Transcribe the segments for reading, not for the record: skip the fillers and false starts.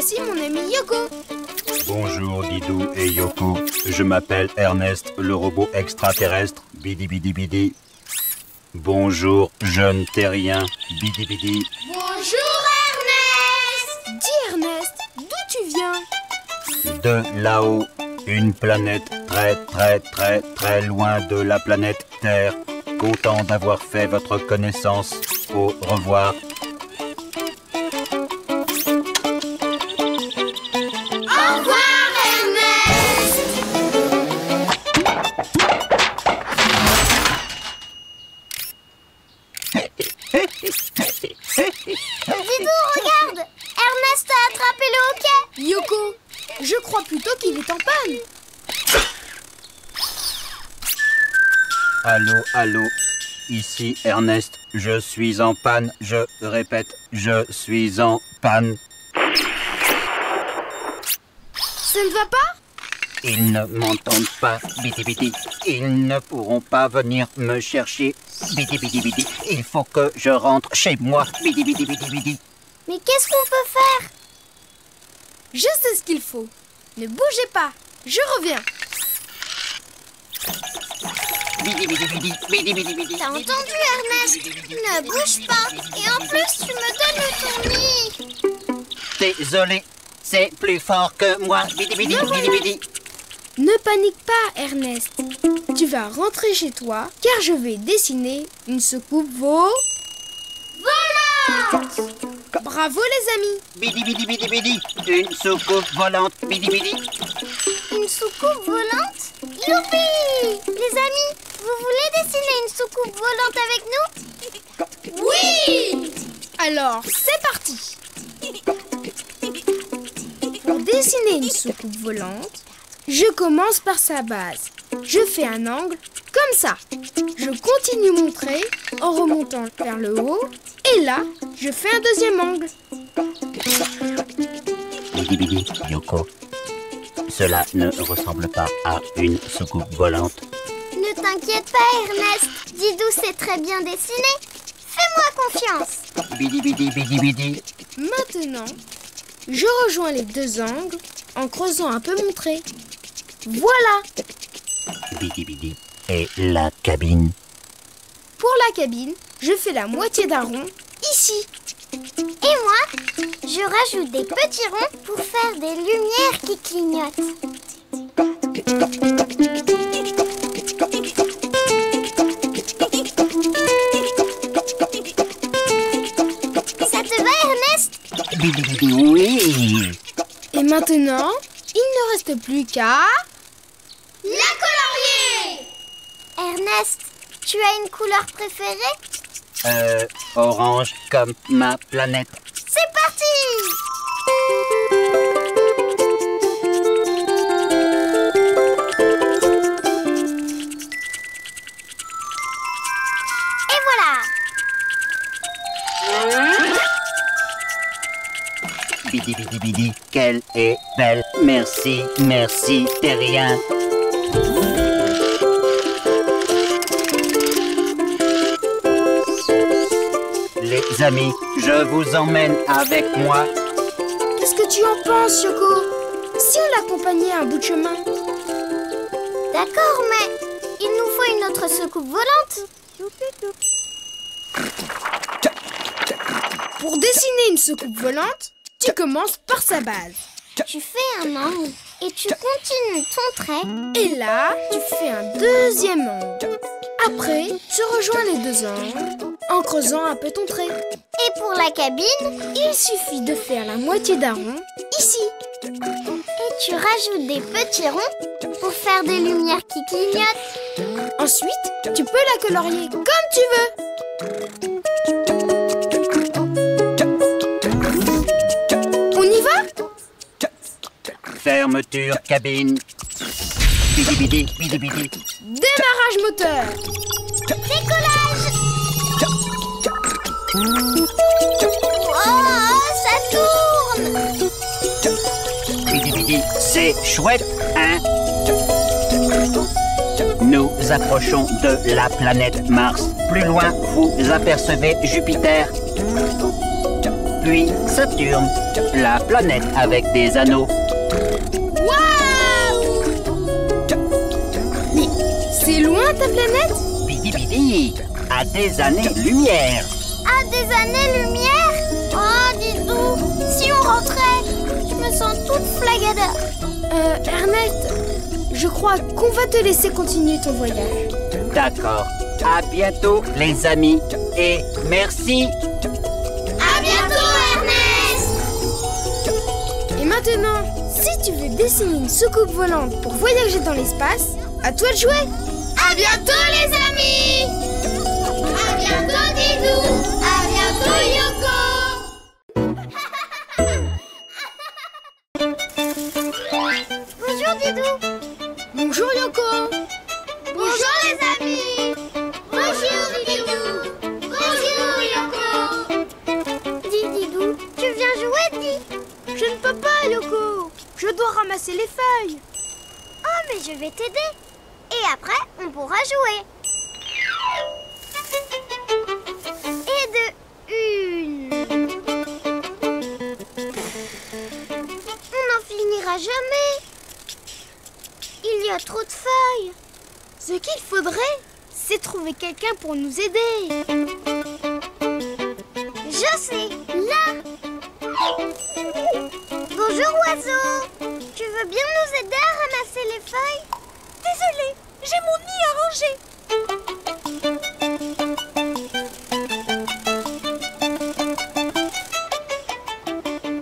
voici mon ami Yoko. Bonjour Didou et Yoko. Je m'appelle Ernest, le robot extraterrestre. Bidi bidi bidi. Bonjour, jeune terrien. Bidi bidi. Bonjour Ernest. Dis Ernest, d'où tu viens? De là-haut, une planète très loin de la planète Terre. Content d'avoir fait votre connaissance. Au revoir. Au revoir Ernest. Didou, regarde! Ernest a attrapé le hoquet! Yoko, je crois plutôt qu'il est en panne. Allô, allô. Ici Ernest. Je suis en panne. Je répète, je suis en panne. Ça ne va pas? Ils ne m'entendent pas, bidi bidi. Ils ne pourront pas venir me chercher, bidi bidi bidi. Il faut que je rentre chez moi, bidi bidi bidi bidi. Mais qu'est-ce qu'on peut faire? Je sais ce qu'il faut. Ne bougez pas, je reviens. Bidi bidi bidi, bidi bidi bidi. T'as entendu, Ernest? Ne bouge pas! Et en plus, tu me donnes ton nid! Désolé, c'est plus fort que moi, bidi bidi bidi bidi. Ne panique pas, Ernest. Tu vas rentrer chez toi, car je vais dessiner une soucoupe volante. Bravo, les amis. Bidi bidi bidi bidi. Une soucoupe volante, bidi bidi. Une soucoupe volante? Youpi! Les amis, vous voulez dessiner une soucoupe volante avec nous? Oui! Alors, c'est parti. Pour dessiner une soucoupe volante, je commence par sa base. Je fais un angle comme ça. Je continue mon trait en remontant vers le haut. Et là, je fais un deuxième angle. Bidi bidi, Yoko. Cela ne ressemble pas à une soucoupe volante. Ne t'inquiète pas, Ernest. Didou sait très bien dessiner. Fais-moi confiance. Bidi bidi bidi bidi. Maintenant, je rejoins les deux angles en creusant un peu mon trait. Voilà! Bidi bidi. Et la cabine. Pour la cabine, je fais la moitié d'un rond ici. Et moi, je rajoute des petits ronds pour faire des lumières qui clignotent. Ça te va, Ernest? Bidi bidi, oui. Et maintenant, il ne reste plus qu'à... La colorier! Ernest, tu as une couleur préférée? Orange comme ma planète. C'est parti! Et voilà! Bidi bidi bidi, qu'elle est belle. Merci, merci, terrien. Les amis, je vous emmène avec moi. Qu'est-ce que tu en penses, Yoko? Si on l'accompagnait un bout de chemin? D'accord, mais il nous faut une autre soucoupe volante. Pour dessiner une soucoupe volante, tu commences par sa base. Tu fais un angle et tu continues ton trait. Et là, tu fais un deuxième angle. Après, tu rejoins les deux angles en creusant un peu ton trait. Et pour la cabine, Il suffit de faire la moitié d'un rond ici. et tu rajoutes des petits ronds pour faire des lumières qui clignotent. Ensuite, tu peux la colorier comme tu veux. On y va? Fermeture cabine. Bidi bidi bidi bidi. Démarrage moteur. Décollage! Oh, ça tourne! Bidi bidi, c'est chouette, hein? Nous approchons de la planète Mars. Plus loin, vous apercevez Jupiter. puis Saturne, la planète avec des anneaux. Waouh! Mais c'est loin ta planète? Bidi bidi, à des années-lumière. À des années-lumière? Oh, Didou, si on rentrait, je me sens toute flagada. Ernest, je crois qu'on va te laisser continuer ton voyage. D'accord. À bientôt, les amis. Et merci. À bientôt, Ernest! Et maintenant, si tu veux dessiner une soucoupe volante pour voyager dans l'espace, à toi de jouer. À bientôt, les amis! À bientôt, Didou! À bientôt, Yoko! Bonjour, Didou! Bonjour Yoko. Bonjour, les amis! Bonjour, Didou! Bonjour, Yoko! Dis, Didou, tu viens jouer, dis? Je ne peux pas Yoko. Je dois ramasser les feuilles. Oh, mais je vais t'aider. Et après, on pourra jouer. Et de une. On n'en finira jamais. Il y a trop de feuilles. Ce qu'il faudrait, c'est trouver quelqu'un pour nous aider. Je sais, là. Bonjour, oiseau. Tu veux bien nous aider à ramasser les feuilles? Désolée, j'ai mon nid arrangé.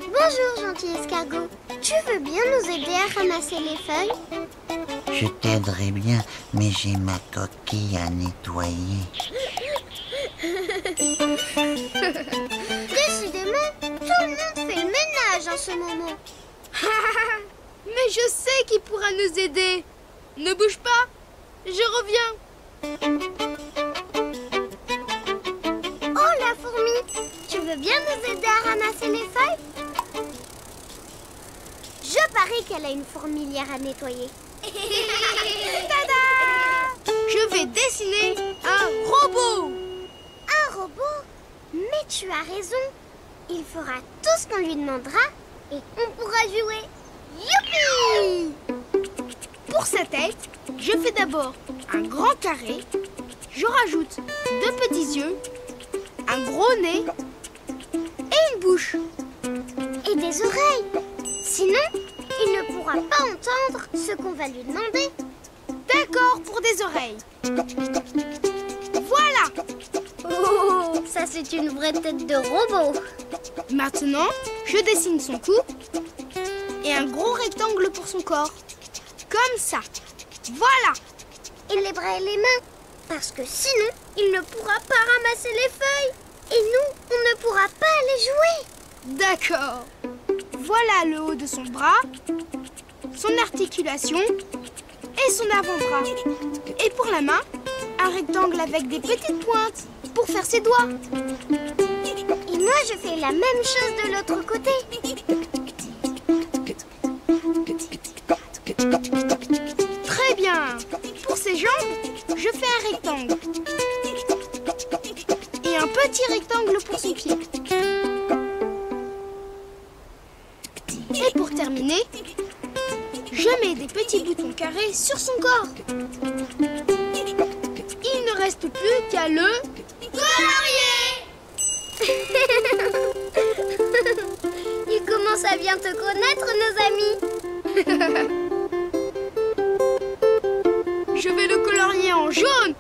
Bonjour, gentil escargot. Tu veux bien nous aider à ramasser les feuilles? Je t'aiderai bien, mais j'ai ma coquille à nettoyer. Décidément, tout le monde fait le ménage en ce moment. Mais je sais qui pourra nous aider. Ne bouge pas, je reviens. Oh, la fourmi, tu veux bien nous aider à ramasser les feuilles? Je parie qu'elle a une fourmilière à nettoyer. Tada! Je vais dessiner un robot. Un robot? Mais tu as raison. Il fera tout ce qu'on lui demandera et on pourra jouer. Youpi! Pour sa tête, je fais d'abord un grand carré. Je rajoute 2 petits yeux, un gros nez et une bouche. Et des oreilles. Sinon, il ne pourra pas entendre ce qu'on va lui demander. D'accord pour des oreilles. Voilà. Oh, ça c'est une vraie tête de robot. Maintenant, je dessine son cou et un gros rectangle pour son corps. Comme ça. Voilà. Et les bras et les mains. Parce que sinon, il ne pourra pas ramasser les feuilles. Et nous, on ne pourra pas les jouer. D'accord. Voilà le haut de son bras, son articulation et son avant-bras. Et pour la main, un rectangle avec des petites pointes pour faire ses doigts. Et moi, je fais la même chose de l'autre côté. Très bien. Pour ses jambes, je fais un rectangle. Et un petit rectangle pour son pied. Et pour terminer, je mets des petits boutons carrés sur son corps. Il ne reste plus qu'à le colorier. Il commence à bien te connaître, nos amis. Je vais le colorier en jaune.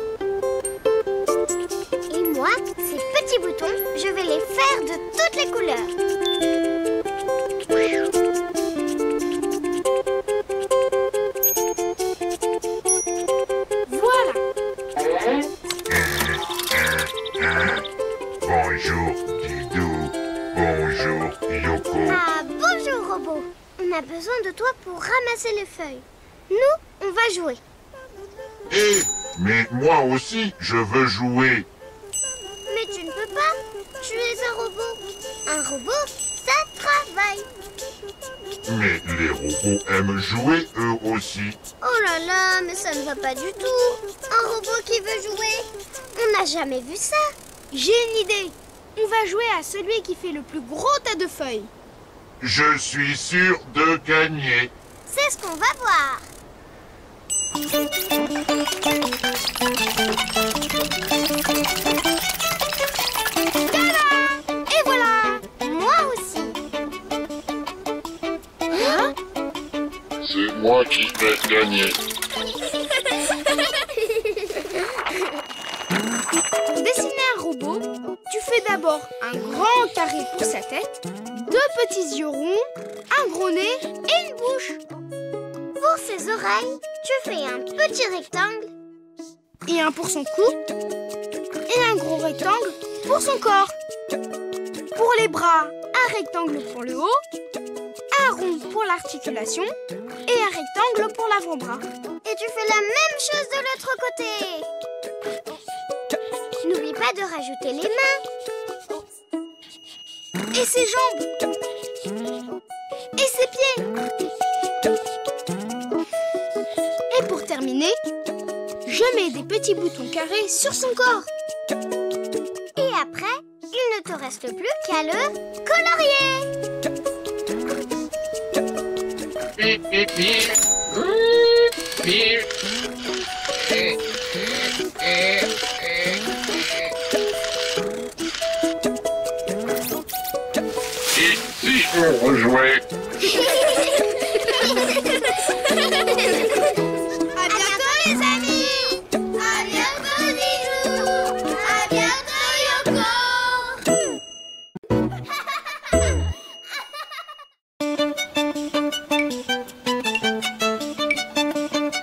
Et moi, ces petits boutons, je vais les faire de toutes les couleurs. Voilà. Bonjour Didou, bonjour Yoko. Ah, bonjour robot. On a besoin de toi pour ramasser les feuilles. Nous, on va jouer. Mais moi aussi, je veux jouer. Mais tu ne peux pas. Tu es un robot. Un robot, ça travaille. Mais les robots aiment jouer eux aussi. Oh là là, mais ça ne va pas du tout. Un robot qui veut jouer. On n'a jamais vu ça. J'ai une idée. On va jouer à celui qui fait le plus gros tas de feuilles. Je suis sûr de gagner. C'est ce qu'on va voir. Tada! Et voilà! Moi aussi. Hein? C'est moi qui vais gagner. Pour dessiner un robot, tu fais d'abord un grand carré pour sa tête, 2 petits yeux ronds, un gros nez et une bouche. Pour ses oreilles, tu fais un petit rectangle. Et un pour son cou, et un gros rectangle pour son corps. Pour les bras, un rectangle pour le haut, un rond pour l'articulation et un rectangle pour l'avant-bras. Et tu fais la même chose de l'autre côté. N'oublie pas de rajouter les mains. Et ses jambes. Et ses pieds. Et pour terminer, je mets des petits boutons carrés sur son corps. Et après, il ne te reste plus qu'à le colorier. Ici, on rejouait. À bientôt les amis. À bientôt Didou. À bientôt Yoko.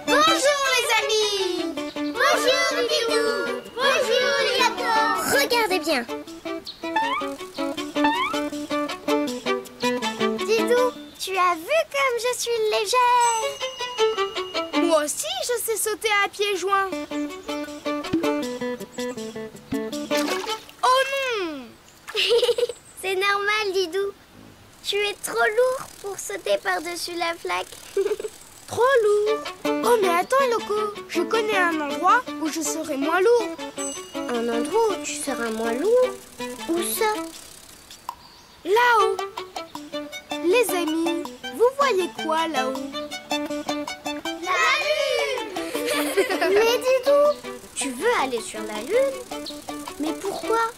Bonjour les amis. Bonjour Didou. Bonjour Yoko. Regardez bien. Didou, tu as vu comme je suis légère. Moi aussi, je sais sauter à pieds joints. Oh non! C'est normal, Didou. Tu es trop lourd pour sauter par-dessus la flaque. Trop lourd. Oh mais attends, Loco, je connais un endroit où je serai moins lourd. Un endroit où tu seras moins lourd. Où ça? Là-haut. Les amis, vous voyez quoi là-haut? La lune. Mais Didou, tu veux aller sur la lune? Mais pourquoi?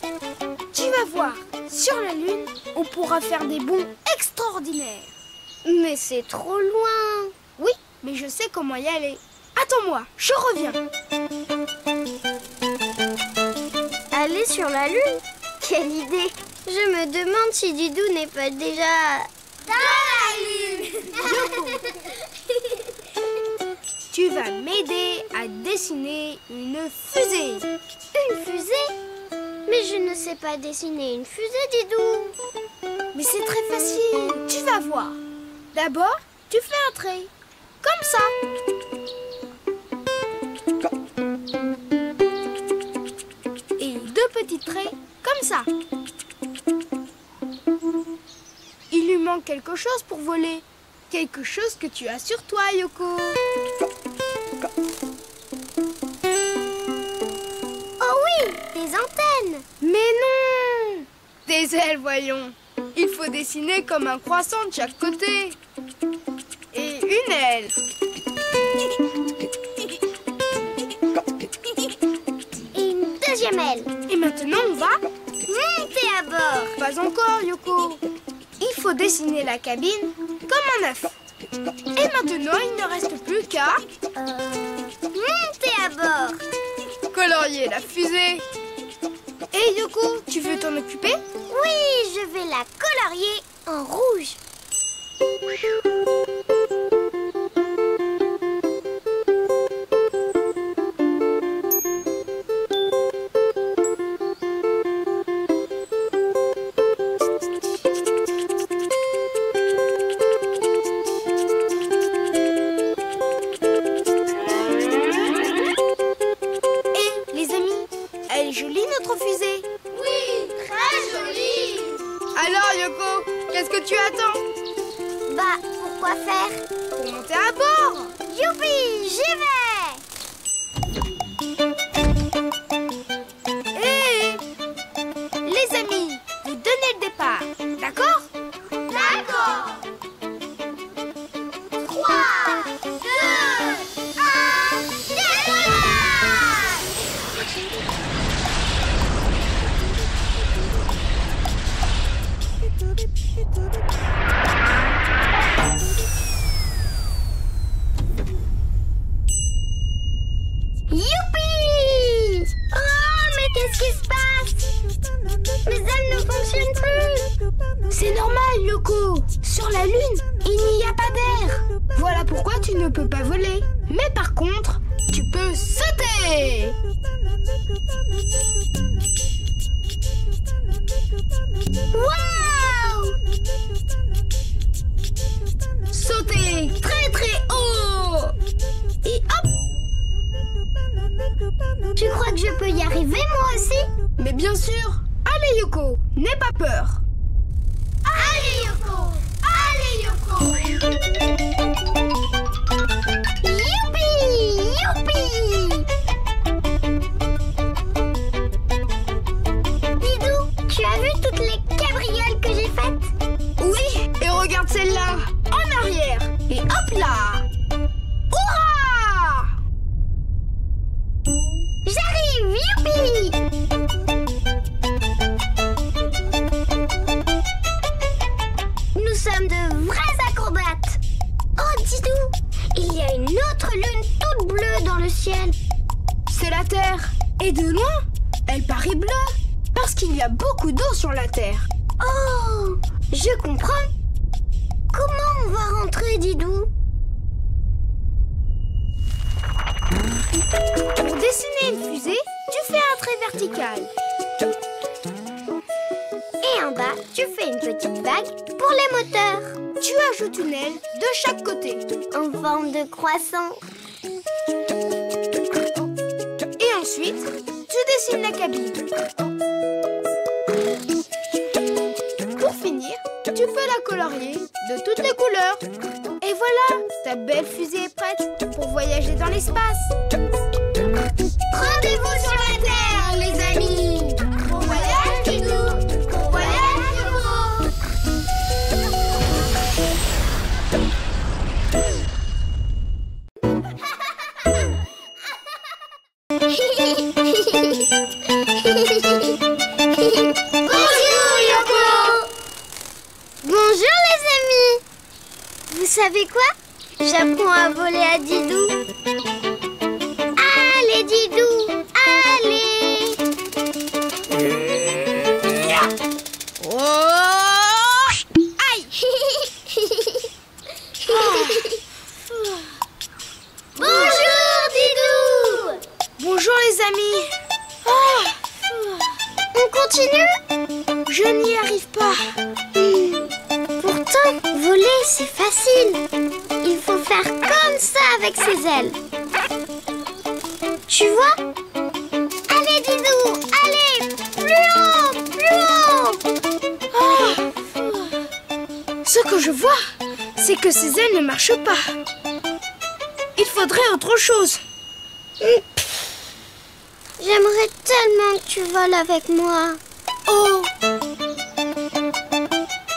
Tu vas voir, sur la Lune, on pourra faire des bonds extraordinaires. Mais c'est trop loin. Oui, mais je sais comment y aller. Attends-moi, je reviens. Aller sur la lune? Quelle idée! Je me demande si Didou n'est pas déjà... dans la lune. Tu vas m'aider à dessiner une fusée. Une fusée? Mais je ne sais pas dessiner une fusée, Didou. Mais c'est très facile, tu vas voir. D'abord, tu fais un trait, comme ça. Et 2 petits traits, comme ça. Il lui manque quelque chose pour voler. Quelque chose que tu as sur toi, Yoko. Oh oui, des antennes. Mais non! Des ailes, voyons. Il faut dessiner comme un croissant de chaque côté. Et une aile. Et une deuxième aile. Et maintenant, on va... Montez à bord. Pas encore, Yoko. Il faut dessiner la cabine comme un œuf. Et maintenant, il ne reste plus qu'à... Montez à bord. colorier la fusée. Et Yoko, tu veux t'en occuper? Oui, je vais la colorier en rouge. Et les amis, elle est jolie notre fusée? Oui, très jolie. Alors Yoko, qu'est-ce que tu attends? Bah, pourquoi faire? Pour monter à bord. Youpi, j'y vais. Hé, les amis, Qu'est-ce qui se passe? Mes ailes ne fonctionnent plus. C'est normal, Yoko. Sur la Lune, il n'y a pas d'air. Voilà pourquoi tu ne peux pas voler. Mais par contre, tu peux sauter. Waouh! Sauter très très haut. Et hop! Tu crois que je peux y arriver moi aussi? Mais bien sûr. Allez, Yoko, n'aie pas peur. Allez Yoko! Allez Yoko! Youpi! Youpi! Didou, tu as vu toutes les cabrioles que j'ai faites? Oui, et regarde celle-là. En arrière. Et hop là. Hurrah! J'arrive! Youpi! Nous sommes de vrais acrobates! Oh, Didou! Il y a une autre lune toute bleue dans le ciel. C'est la Terre. Et de loin, elle paraît bleue. Parce qu'il y a beaucoup d'eau sur la Terre. Oh! Je comprends. Comment on va rentrer, Didou? Pour dessiner une fusée, tu fais un trait vertical. Et en bas, tu fais une petite vague pour les moteurs. Tu ajoutes une aile de chaque côté. En forme de croissant. Et ensuite, tu dessines la cabine. Pour finir, tu peux la colorier de toutes les couleurs. Et voilà, ta belle fusée est prête pour voyager dans l'espace. Rendez-vous sur la Terre, les amis. Bon voyage, Didou. Bon voyage, Yoko. Bonjour, Yoko. Bonjour, les amis. Vous savez quoi? J'apprends à voler à Didou. Allez, Didou, allez. Oh! Aïe! Bonjour, Didou. Bonjour les amis. On continue? Je n'y arrive pas. Pourtant, voler, c'est facile. Il faut faire comme ça avec ses ailes. Tu vois? Allez, Didou, allez, plus haut, plus haut. Ce que je vois, c'est que ces ailes ne marchent pas. Il faudrait autre chose. J'aimerais tellement que tu voles avec moi. Oh!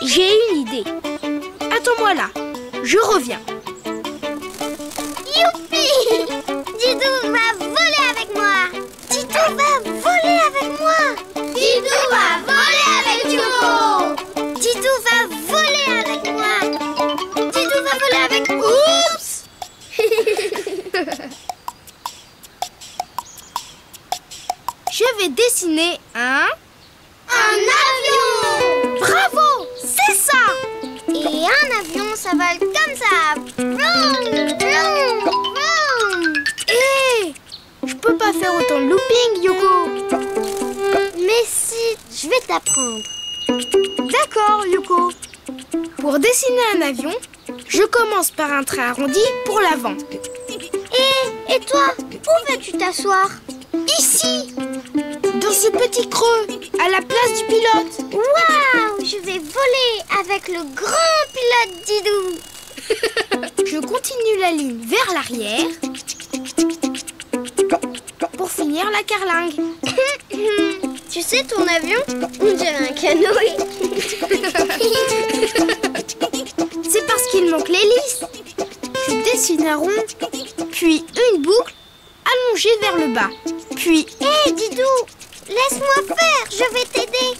J'ai une idée. Attends-moi là. Je reviens. Youpi! Didou va voler avec moi. Didou va voler avec moi. Didou va voler avec Yoko. Didou va voler avec moi. Didou va voler avec... Oups! Je vais dessiner un avion. Bravo! C'est ça! Et un avion, ça vole comme ça. Vroom, vroom, vroom. Hé! Je peux pas faire autant de looping, Yoko. Mais si, je vais t'apprendre. D'accord, Yoko. Pour dessiner un avion, je commence par un trait arrondi pour l'avant. Et toi, où veux-tu t'asseoir? Ici, dans ce petit creux, à la place du pilote. Waouh! Je vais voler avec le grand pilote Didou. Je continue la ligne vers l'arrière pour finir la carlingue. Tu sais, ton avion, on dirait un canoë. C'est parce qu'il manque l'hélice. Je dessine un rond, puis une boucle allongée vers le bas. Puis... Hé, Didou, laisse-moi faire, je vais t'aider.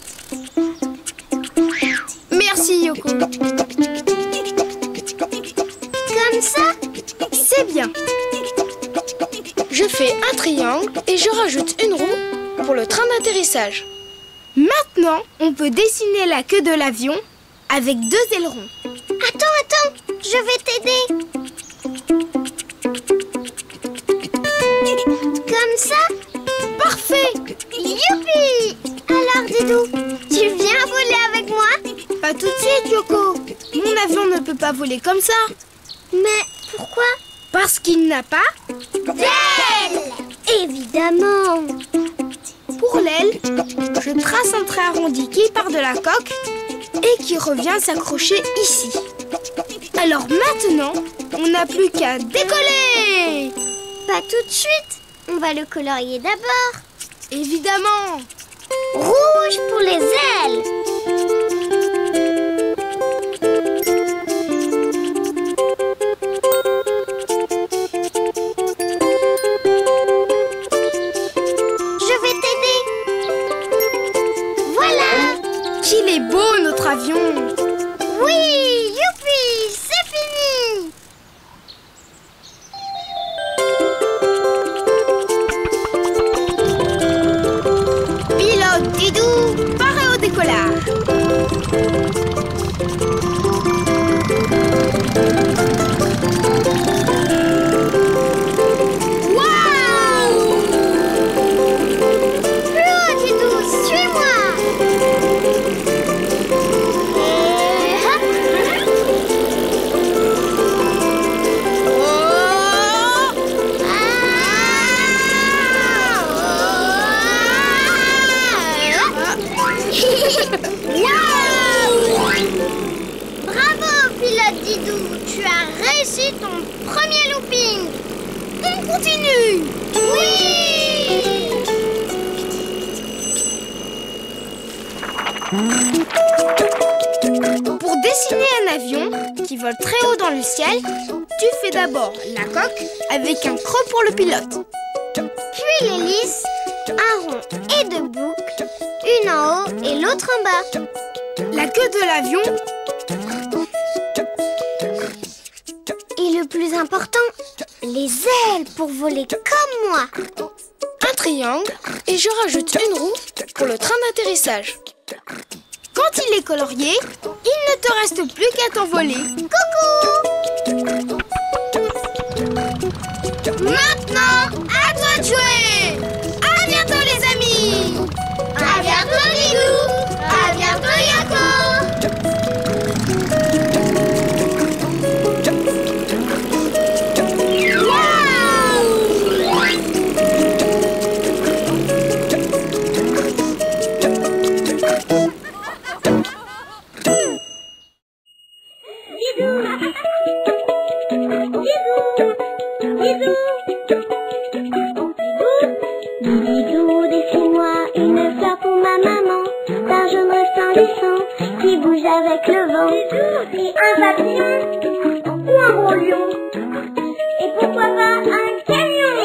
Merci, Yoko. Comme ça? C'est bien. Je fais un triangle et je rajoute une roue pour le train d'atterrissage. Maintenant, on peut dessiner la queue de l'avion avec 2 ailerons. Attends, je vais t'aider. Comme ça? Parfait! Youpi! Alors Didou, tu viens voler avec moi? Pas tout de suite, Yoko. Mon avion ne peut pas voler comme ça. Mais pourquoi? Parce qu'il n'a pas d'aile! Évidemment! Pour l'aile, je trace un trait arrondi qui part de la coque et qui revient s'accrocher ici. Alors maintenant, on n'a plus qu'à décoller! Pas tout de suite, on va le colorier d'abord. Évidemment! Rouge pour les ailes! Je vais t'aider. Voilà! Qu'il est beau notre avion! Oui! Youpi! C'est fini! Pilote Didou, paré au décollage! Waouh! Plus haut, Didou, suis-moi! Et hop! Bravo, pilote Didou! Tu as réussi ton premier looping! On continue! Oui! Pour dessiner un avion qui vole très haut dans le ciel, tu fais d'abord la coque avec un creux pour le pilote. Puis l'hélice, un rond et 2 boucles, une en haut et l'autre en bas. La queue de l'avion, Et le plus important, les ailes pour voler comme moi. un triangle et je rajoute une roue pour le train d'atterrissage. Quand il est colorié, il ne te reste plus qu'à t'envoler. Coucou! Maintenant, à toi de jouer! À bientôt les amis! À bientôt Didou! À bientôt Yoko! Didou, dessine-moi une fleur pour ma maman, d'un jaune resplendissant qui bouge avec le vent. Et un papillon ou un gros lion, et pourquoi pas un camion.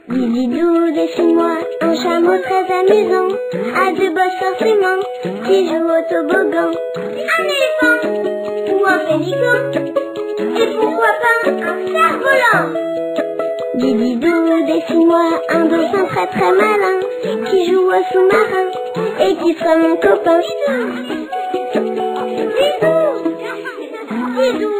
Didou, dessine-moi un chameau très amusant, à 2 bosses instruments qui joue au toboggan. Un éléphant ou un pélican, et pourquoi pas un cerf-volant. Didou, dessine-moi un dauphin très très malin qui joue au sous-marin et qui sera mon copain. Didou, Didou,